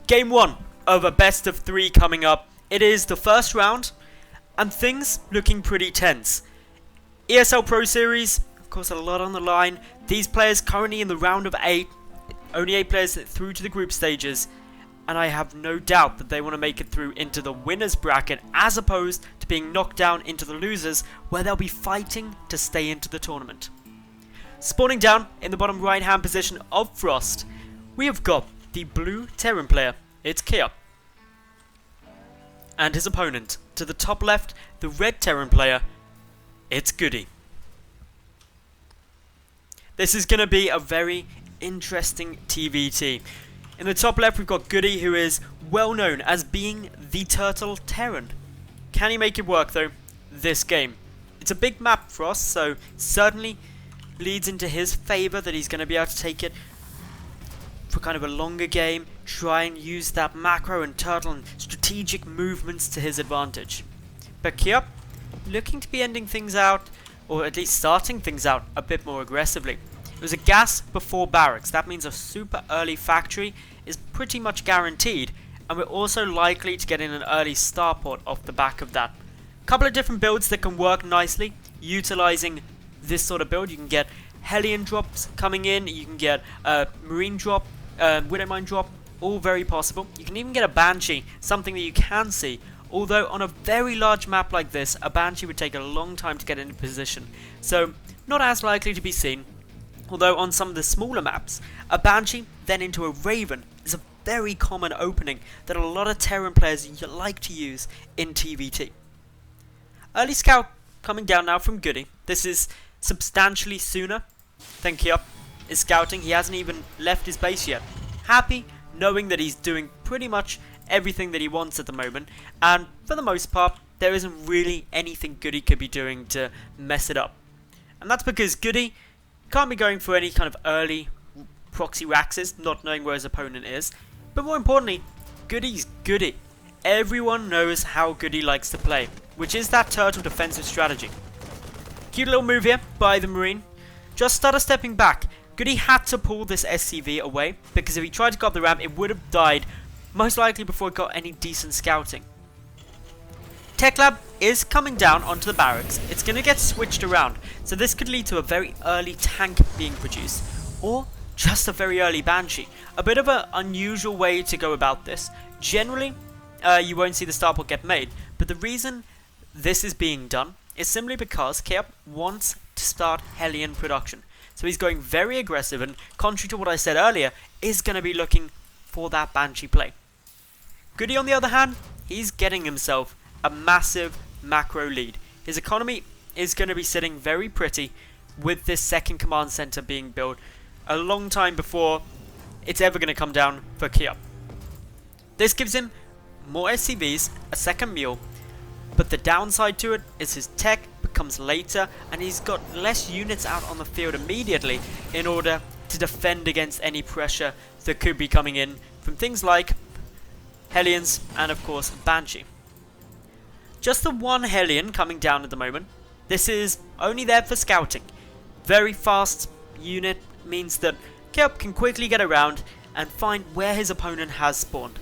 Game 1 of a best of 3 coming up. It is the first round, and things looking pretty tense. ESL Pro Series, of course, a lot on the line. These players currently in the round of 8, only 8 players through to the group stages, and I have no doubt that they want to make it through into the winners bracket as opposed to being knocked down into the losers, where they'll be fighting to stay into the tournament. Spawning down in the bottom right hand position of Frost, we have got the blue Terran player, it's kauP, and his opponent to the top left, the red Terran player, it's GoOdy. This is going to be a very interesting TvT. In the top left we've got GoOdy, who is well known as being the Turtle Terran. Can he make it work though this game? It's a big map for us, so certainly leads into his favour that he's going to be able to take it for kind of a longer game, try and use that macro and turtle and strategic movements to his advantage. But kauP looking to be ending things out, or at least starting things out a bit more aggressively. It was a gas before barracks. That means a super early factory is pretty much guaranteed, and we're also likely to get in an early starport off the back of that. Couple of different builds that can work nicely utilizing this sort of build. You can get Hellion drops coming in, you can get Marine drop, Widowmine drop, all very possible. You can even get a Banshee, something that you can see, although on a very large map like this, a Banshee would take a long time to get into position, so not as likely to be seen. Although on some of the smaller maps, a Banshee then into a Raven is a very common opening that a lot of Terran players like to use in TvT. Early scout coming down now from GoOdy. This is substantially sooner than kauP is scouting. He hasn't even left his base yet. Happy knowing that he's doing pretty much everything that he wants at the moment, and for the most part there isn't really anything GoOdy could be doing to mess it up. And that's because GoOdy can't be going for any kind of early proxy raxes, not knowing where his opponent is. But more importantly, GoOdy's GoOdy. Everyone knows how GoOdy likes to play, which is that turtle defensive strategy. Cute little move here by the Marine. Just started stepping back. GoOdy had to pull this SCV away, because if he tried to go up the ramp, it would have died, most likely before it got any decent scouting. Tech Lab is coming down onto the barracks. It's going to get switched around, so this could lead to a very early tank being produced, or just a very early Banshee. A bit of an unusual way to go about this. Generally, you won't see the starport get made, but the reason this is being done is simply because kauP wants to start Hellion production. So he's going very aggressive, and contrary to what I said earlier, is going to be looking for that Banshee play. GoOdy on the other hand, he's getting himself a massive macro lead. His economy is going to be sitting very pretty with this second command center being built a long time before it's ever going to come down for kauP. This gives him more SCVs, a second mule, but the downside to it is his tech becomes later, and he's got less units out on the field immediately in order to defend against any pressure that could be coming in from things like Hellions and of course Banshee. Just the one Hellion coming down at the moment. This is only there for scouting. Very fast unit means that kauP can quickly get around and find where his opponent has spawned.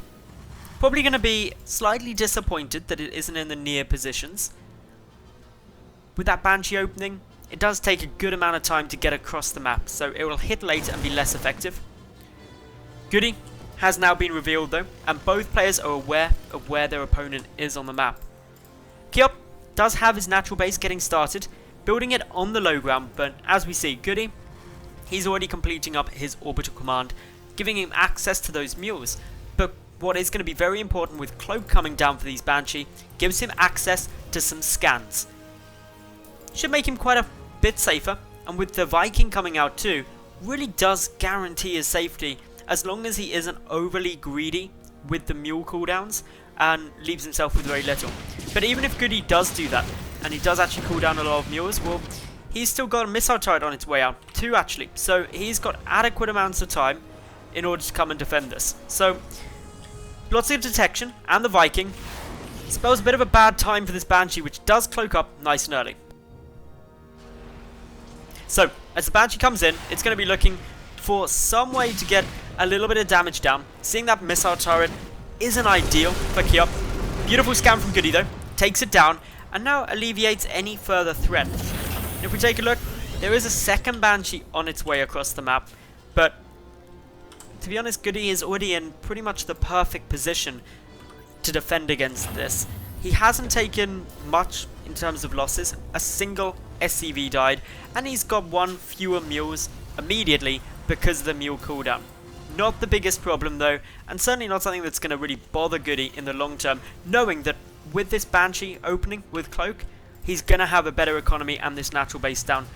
Probably going to be slightly disappointed that it isn't in the near positions. With that Banshee opening, it does take a good amount of time to get across the map, so it will hit later and be less effective. GoOdy has now been revealed though, and both players are aware of where their opponent is on the map. kauP does have his natural base getting started, building it on the low ground, but as we see, GoOdy, he's already completing up his orbital command, giving him access to those mules. But what is going to be very important with Cloak coming down for these Banshee, gives him access to some scans. Should make him quite a bit safer, and with the Viking coming out too, really does guarantee his safety as long as he isn't overly greedy with the mule cooldowns and leaves himself with very little. But even if GoOdy does do that, and he does actually cool down a lot of mules, well, he's still got a missile turret on its way out, 2 actually, so he's got adequate amounts of time in order to come and defend this. So, lots of detection, and the Viking spells a bit of a bad time for this Banshee, which does cloak up nice and early. So, as the Banshee comes in, it's going to be looking for some way to get a little bit of damage down. Seeing that missile turret isn't ideal for kauP. Beautiful scan from GoOdy though, takes it down, and now alleviates any further threat. If we take a look, there is a second Banshee on its way across the map, but to be honest, GoOdy is already in pretty much the perfect position to defend against this. He hasn't taken much in terms of losses. A single SCV died, and he's got one fewer mules immediately because of the mule cooldown. Not the biggest problem though, and certainly not something that's going to really bother GoOdy in the long term, knowing that with this Banshee opening with Cloak, he's going to have a better economy and this natural base down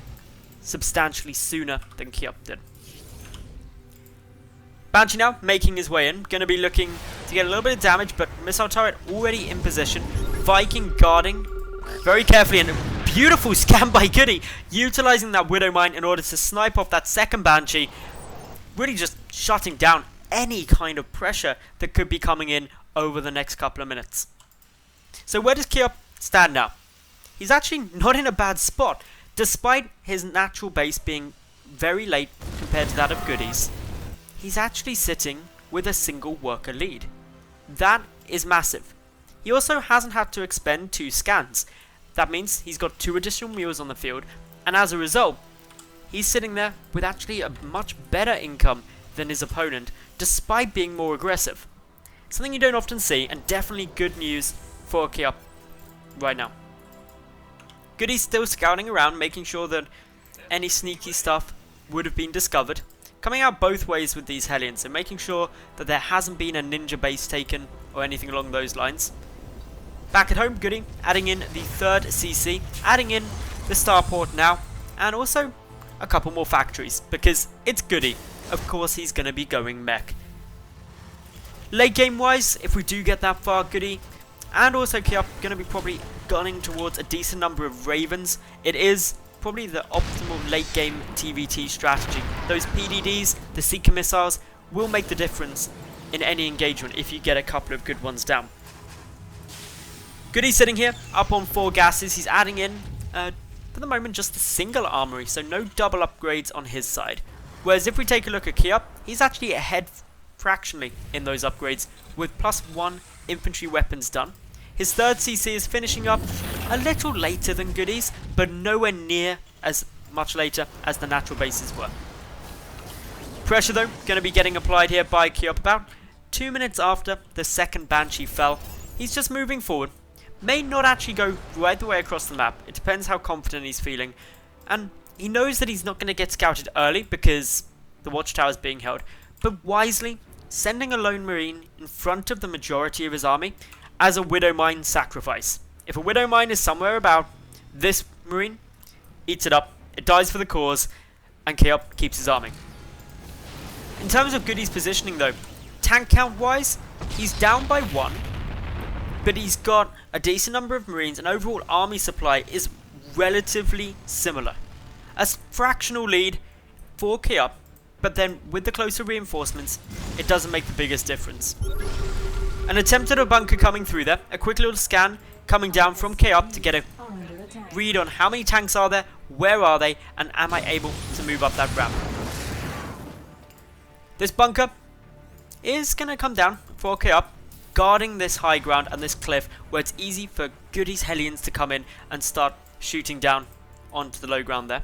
substantially sooner than kauP did. Banshee now making his way in, going to be looking to get a little bit of damage, but missile turret already in position. Viking guarding very carefully, and a beautiful scan by GoOdy, utilizing that Widow Mine in order to snipe off that second Banshee, really just shutting down any kind of pressure that could be coming in over the next couple of minutes. So where does kauP stand now? He's actually not in a bad spot, despite his natural base being very late compared to that of GoOdy's. He's actually sitting with a single worker lead. That is massive. He also hasn't had to expend 2 scans. That means he's got 2 additional mules on the field, and as a result, he's sitting there with actually a much better income than his opponent, despite being more aggressive. Something you don't often see, and definitely good news for kauP right now. GoOdy's still scouting around, making sure that any sneaky stuff would have been discovered. Coming out both ways with these Hellions, and making sure that there hasn't been a ninja base taken or anything along those lines. Back at home, GoOdy adding in the 3rd CC, adding in the starport now, and also a couple more factories, because it's GoOdy. Of course he's going to be going mech. Late game wise, if we do get that far, GoOdy and also kauP going to be probably gunning towards a decent number of Ravens. It is probably the optimal late game TvT strategy. Those PDDs, the Seeker missiles, will make the difference in any engagement if you get a couple of good ones down. GoOdy sitting here up on 4 gases. He's adding in for the moment just a single armory, so no double upgrades on his side. Whereas if we take a look at kauP, he's actually ahead fractionally in those upgrades with +1 infantry weapons done. His 3rd CC is finishing up a little later than GoOdy's, but nowhere near as much later as the natural bases were. Pressure though, going to be getting applied here by kauP about 2 minutes after the second Banshee fell. He's just moving forward. May not actually go right the way across the map. It depends how confident he's feeling. And he knows that he's not going to get scouted early because the watchtower is being held. But wisely, sending a lone marine in front of the majority of his army as a Widow Mine sacrifice. If a Widow Mine is somewhere about, this marine eats it up, it dies for the cause, and kauP keeps his army. In terms of GoOdy's positioning though, tank count wise, he's down by 1, but he's got a decent number of marines, and overall army supply is relatively similar. A fractional lead for kauP, but then with the closer reinforcements, it doesn't make the biggest difference. An attempt at a bunker coming through there, a quick little scan coming down from kauP to get a read on how many tanks are there, where are they, and am I able to move up that ramp. This bunker is going to come down for kauP, guarding this high ground and this cliff where it's easy for GoOdy's Hellions to come in and start shooting down onto the low ground there.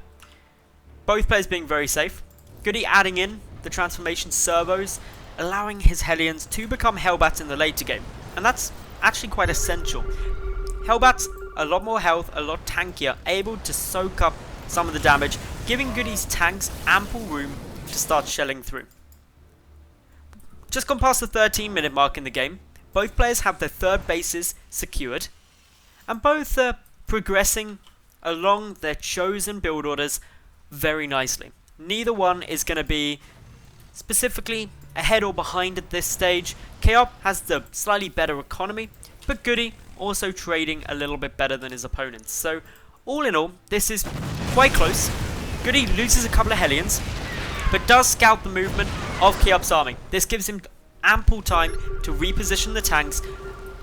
Both players being very safe. GoOdy adding in the transformation servos, allowing his Hellions to become Hellbats in the later game. And that's actually quite essential. Hellbats, a lot more health, a lot tankier, able to soak up some of the damage, giving GoOdy's tanks ample room to start shelling through. Just gone past the 13-minute mark in the game. Both players have their 3rd bases secured, and both are progressing along their chosen build orders very nicely. Neither one is going to be specifically ahead or behind at this stage. kauP has the slightly better economy, but GoOdy also trading a little bit better than his opponents. So all in all, this is quite close. GoOdy loses a couple of Hellions, but does scout the movement of kauP's army. This gives him ample time to reposition the tanks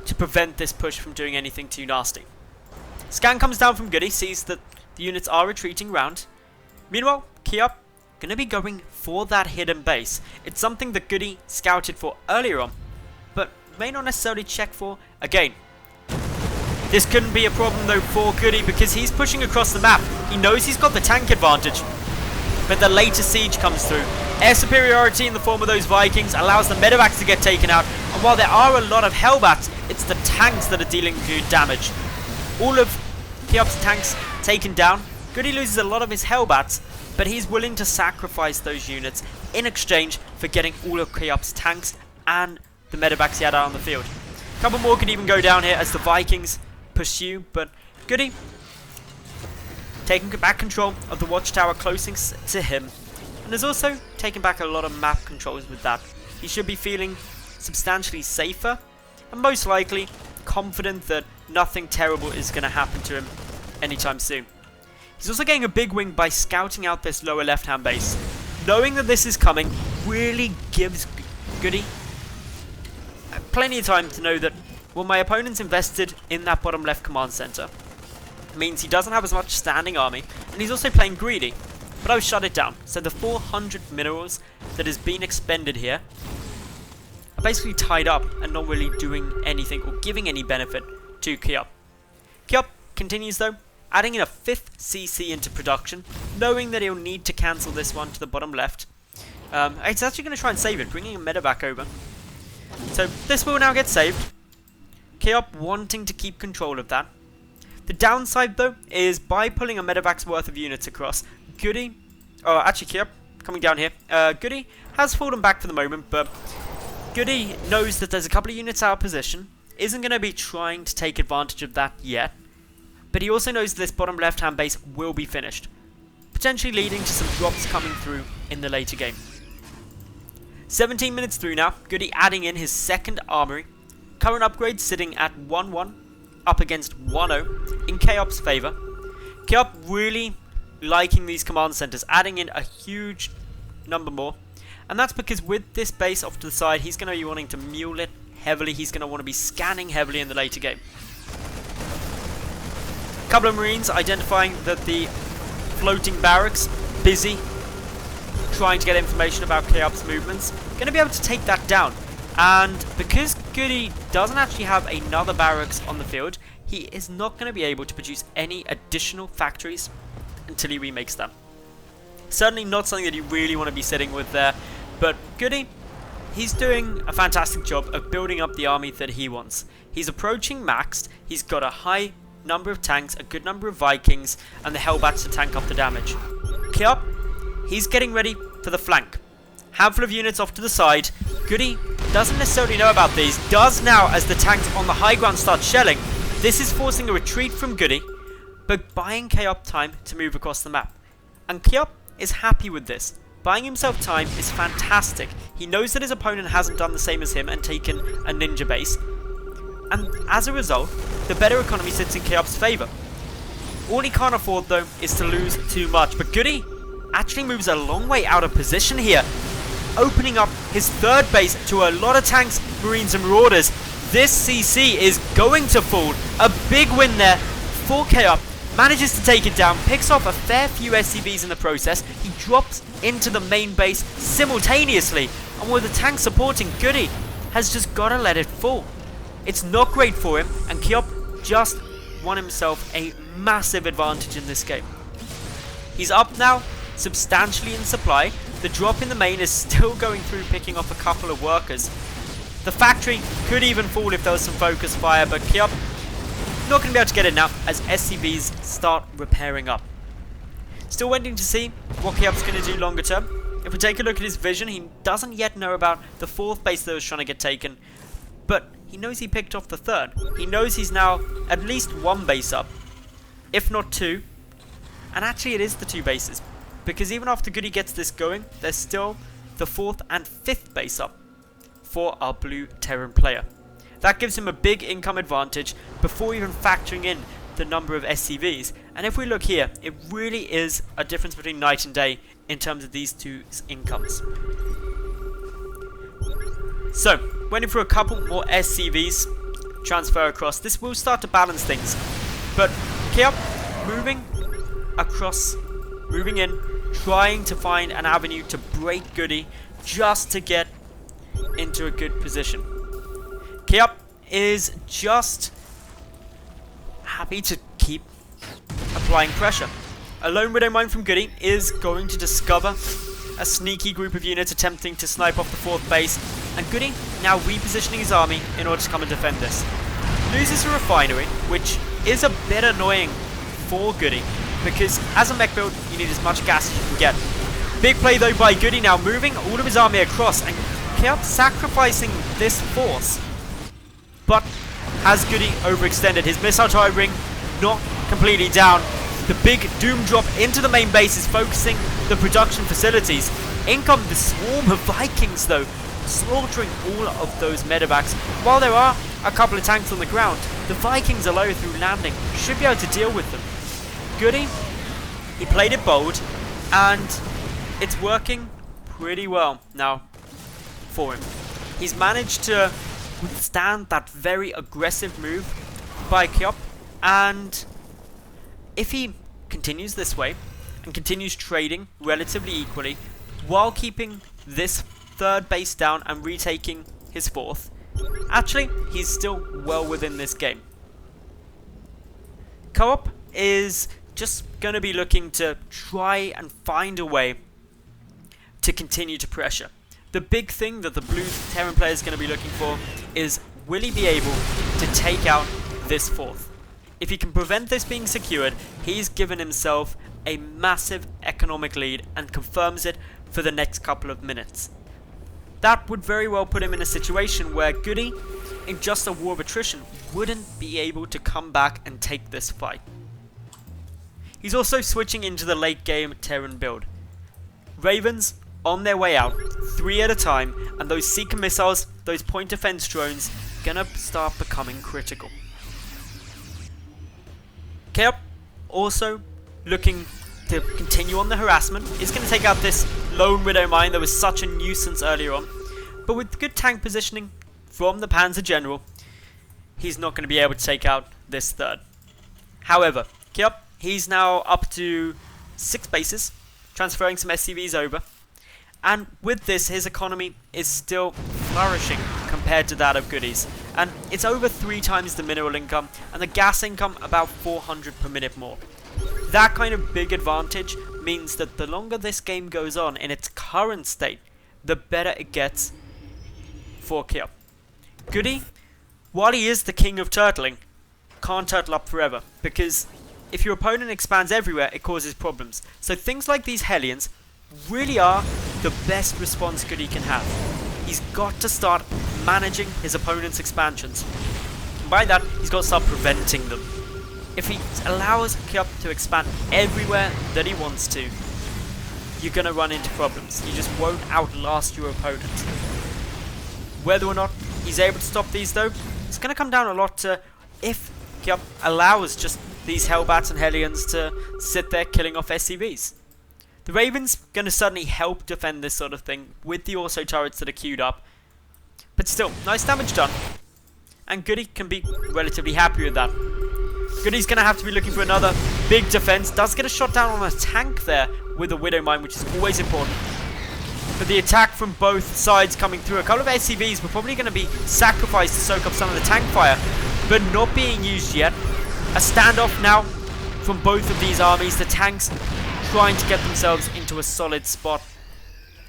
to prevent this push from doing anything too nasty. Scan comes down from GoOdy, sees that the units are retreating round. Meanwhile, kauP going to be going for that hidden base. It's something that GoOdy scouted for earlier on, but may not necessarily check for again. This couldn't be a problem though for GoOdy because he's pushing across the map. He knows he's got the tank advantage, but the later siege comes through. Air superiority in the form of those Vikings allows the medevacs to get taken out, and while there are a lot of Hellbats, it's the tanks that are dealing good damage. All of kauP's tanks taken down. GoOdy loses a lot of his Hellbats, but he's willing to sacrifice those units in exchange for getting all of kauP's tanks and the medevacs he had out on the field. A couple more could even go down here as the Vikings pursue, but GoOdy taking back control of the watchtower closest to him, and has also taken back a lot of map controls with that. He should be feeling substantially safer, and most likely confident that nothing terrible is going to happen to him anytime soon. He's also getting a big win by scouting out this lower left hand base. Knowing that this is coming really gives GoOdy plenty of time to know that, well, my opponent's invested in that bottom left command center. It means he doesn't have as much standing army, and he's also playing greedy. But I'll shut it down. So the 400 minerals that has been expended here are basically tied up and not really doing anything or giving any benefit to kauP. kauP continues though, adding in a 5th CC into production, knowing that he'll need to cancel this one to the bottom left. It's actually going to try and save it, bringing a medevac over. So this will now get saved. kauP wanting to keep control of that. The downside though is by pulling a medevac's worth of units across, GoOdy, kauP coming down here, GoOdy has fallen back for the moment, but GoOdy knows that there's a couple of units out of position, isn't going to be trying to take advantage of that yet, but he also knows that this bottom left hand base will be finished, potentially leading to some drops coming through in the later game. 17 minutes through now, GoOdy adding in his second armory, current upgrade sitting at 1-1 up against 1-0 in kauP's favour. kauP really liking these command centers, adding in a huge number more, and that's because with this base off to the side, he's going to be wanting to mule it heavily. He's going to want to be scanning heavily in the later game. A couple of Marines identifying that the floating barracks busy trying to get information about kauP's movements, going to be able to take that down. And because GoOdy doesn't actually have another barracks on the field, he is not going to be able to produce any additional factories until he remakes them. Certainly not something that you really want to be sitting with there, but GoOdy, he's doing a fantastic job of building up the army that he wants. He's approaching maxed, he's got a high number of tanks, a good number of Vikings, and the Hellbats to tank up the damage. kauP, he's getting ready for the flank. Handful of units off to the side. GoOdy doesn't necessarily know about these, does now as the tanks on the high ground start shelling. This is forcing a retreat from GoOdy, but buying kauP time to move across the map. And kauP is happy with this. Buying himself time is fantastic. He knows that his opponent hasn't done the same as him and taken a ninja base. And as a result, the better economy sits in kauP's favour. All he can't afford though is to lose too much. But GoOdy actually moves a long way out of position here, opening up his third base to a lot of tanks, Marines and Marauders. This CC is going to fall. A big win there for kauP. Manages to take it down, picks off a fair few SCVs in the process. He drops into the main base simultaneously, and with the tank supporting, GoOdy has just got to let it fall. It's not great for him, and kauP just won himself a massive advantage in this game. He's up now, substantially in supply. The drop in the main is still going through, picking off a couple of workers. The factory could even fall if there was some focus fire, but kauP not going to be able to get it now as SCVs start repairing up. Still waiting to see what kauP's going to do longer term. If we take a look at his vision, he doesn't yet know about the 4th base that was trying to get taken, but he knows he picked off the 3rd. He knows he's now at least 1 base up, if not 2, and actually it is the 2 bases, because even after GoOdy gets this going, there's still the 4th and 5th base up for our blue Terran player. That gives him a big income advantage before even factoring in the number of SCVs. And if we look here, it really is a difference between night and day in terms of these two incomes. So, waiting for a couple more SCVs transfer across. This will start to balance things. But kauP moving across, moving in, trying to find an avenue to break GoOdy just to get into a good position. kauP is just happy to keep applying pressure. A lone Widow Mine from GoOdy is going to discover a sneaky group of units attempting to snipe off the 4th base, and GoOdy now repositioning his army in order to come and defend this. Loses a refinery, which is a bit annoying for GoOdy, because as a mech build, you need as much gas as you can get. Big play though by GoOdy, now moving all of his army across, and kauP sacrificing this force. But has GoOdy overextended? His missile turret ring not completely down. The big doom drop into the main base is focusing the production facilities. In come the swarm of Vikings though, slaughtering all of those medevacs. While there are a couple of tanks on the ground, the Vikings alone through landing should be able to deal with them. GoOdy, he played it bold, and it's working pretty well now for him. He's managed to withstand that very aggressive move by kauP, and if he continues this way and continues trading relatively equally while keeping this 3rd base down and retaking his 4th, actually he's still well within this game. kauP is just going to be looking to try and find a way to continue to pressure. The big thing that the blue Terran player is going to be looking for is, will he be able to take out this 4th? If he can prevent this being secured, he's given himself a massive economic lead and confirms it for the next couple of minutes. That would very well put him in a situation where GoOdy, in just a war of attrition, wouldn't be able to come back and take this fight. He's also switching into the late game Terran build. Ravens on their way out, 3 at a time, and those Seeker missiles, those point defense drones, gonna start becoming critical. kauP also looking to continue on the harassment. Is going to take out this lone Widow Mine that was such a nuisance earlier on, but with good tank positioning from the Panzer General, he's not going to be able to take out this 3rd. However, kauP, he's now up to 6 bases, transferring some SCVs over, and with this his economy is still flourishing compared to that of GoOdy's, and it's over 3 times the mineral income and the gas income about 400 per minute more. That kind of big advantage means that the longer this game goes on in its current state, the better it gets for kauP. GoOdy, while he is the king of turtling, can't turtle up forever, because if your opponent expands everywhere, it causes problems. So things like these Hellions really are the best response GoOdy can have. He's got to start managing his opponent's expansions. And by that, he's got to start preventing them. If he allows kauP to expand everywhere that he wants to, you're going to run into problems. You just won't outlast your opponent. Whether or not he's able to stop these though, it's going to come down a lot to if kauP allows just these Hellbats and Hellions to sit there killing off SCVs. The Ravens going to certainly help defend this sort of thing with the auto turrets that are queued up. But still, nice damage done. And GoOdy can be relatively happy with that. GoOdy's going to have to be looking for another big defense. Does get a shot down on a tank there with a Widow Mine, which is always important. But the attack from both sides coming through. A couple of SCVs were probably going to be sacrificed to soak up some of the tank fire, but not being used yet. A standoff now from both of these armies. The tanks trying to get themselves into a solid spot.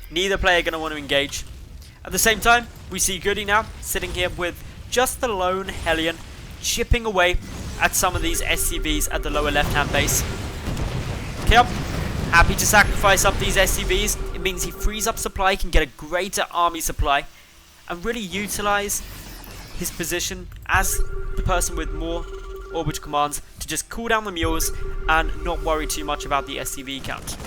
Neither player going to want to engage. At the same time, we see GoOdy now sitting here with just the lone Hellion chipping away at some of these SCVs at the lower left-hand base. kauP, happy to sacrifice up these SCVs. It means he frees up supply, can get a greater army supply, and really utilize his position as the person with more orbital commands to just cool down the mules and not worry too much about the SCV count.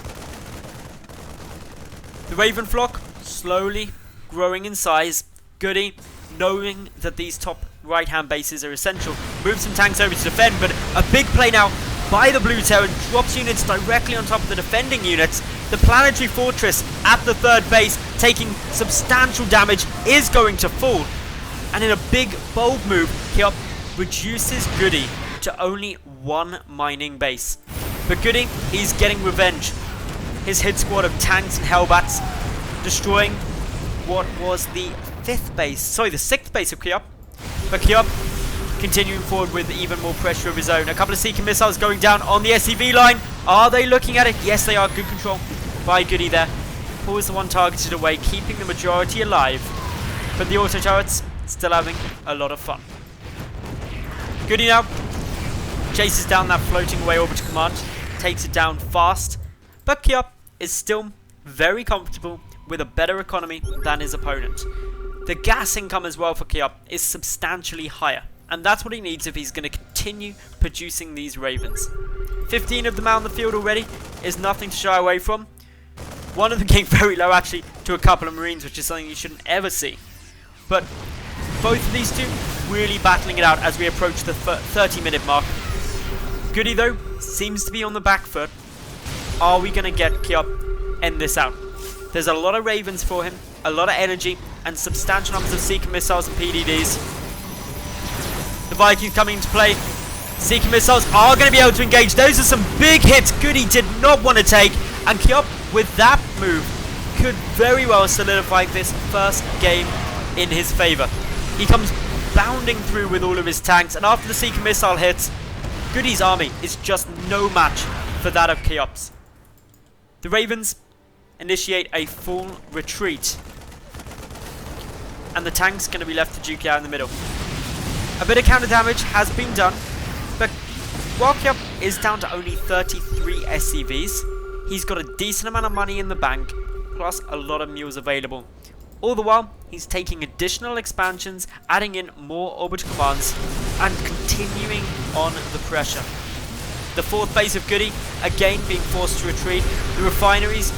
The Raven flock slowly growing in size. GoOdy, knowing that these top right-hand bases are essential, moves some tanks over to defend, but a big play now by the Blue Terran, drops units directly on top of the defending units. The Planetary Fortress at the 3rd base, taking substantial damage, is going to fall. And in a big, bold move, kauP reduces GoOdy to only 1 mining base. But GoOdy, he's getting revenge. his hit squad of tanks and hellbats, destroying what was the 6th base of kauP. But kauP continuing forward with even more pressure of his own. A couple of Seeker missiles going down on the SCV line. Are they looking at it? Yes, they are. Good control by GoOdy there. Pulls the one targeted away, keeping the majority alive. But the auto turrets still having a lot of fun. GoOdy now chases down that floating away orbital command, takes it down fast. But kauP is still very comfortable with a better economy than his opponent. The gas income as well for kauP is substantially higher, and that's what he needs if he's going to continue producing these Ravens. 15 of them out on the field already is nothing to shy away from. One of them getting very low actually to a couple of Marines, which is something you shouldn't ever see. But both of these two really battling it out as we approach the 30-minute mark. GoOdy though seems to be on the back foot. Are we going to get kauP end this out? There's a lot of Ravens for him, a lot of energy, and substantial numbers of Seeker missiles and PDDs. The Vikings coming into play. Seeker missiles are going to be able to engage. Those are some big hits GoOdy did not want to take. And kauP, with that move, could very well solidify this first game in his favour. He comes bounding through with all of his tanks. And after the Seeker missile hits, GoOdy's army is just no match for that of kauP's. The Ravens initiate a full retreat. And the tank's going to be left to duke it out in the middle. A bit of counter damage has been done, but while kauP is down to only 33 SCVs, he's got a decent amount of money in the bank, plus a lot of mules available. All the while, he's taking additional expansions, adding in more orbital commands, and continuing on the pressure. The 4th base of GoOdy, again being forced to retreat, the refineries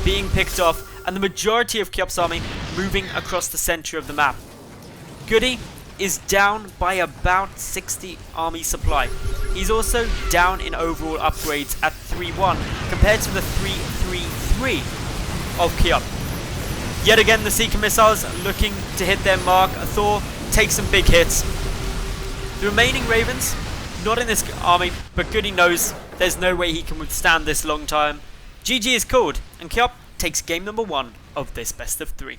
being picked off, and the majority of kauP's army moving across the centre of the map. GoOdy is down by about 60 army supply. He's also down in overall upgrades at 3-1 compared to the 3-3-3 of kauP. Yet again, the Seeker missiles looking to hit their mark. Thor takes some big hits. The remaining Ravens, not in this army, but GoOdy knows there's no way he can withstand this long time. GG is called, and kauP takes game number 1 of this best of 3.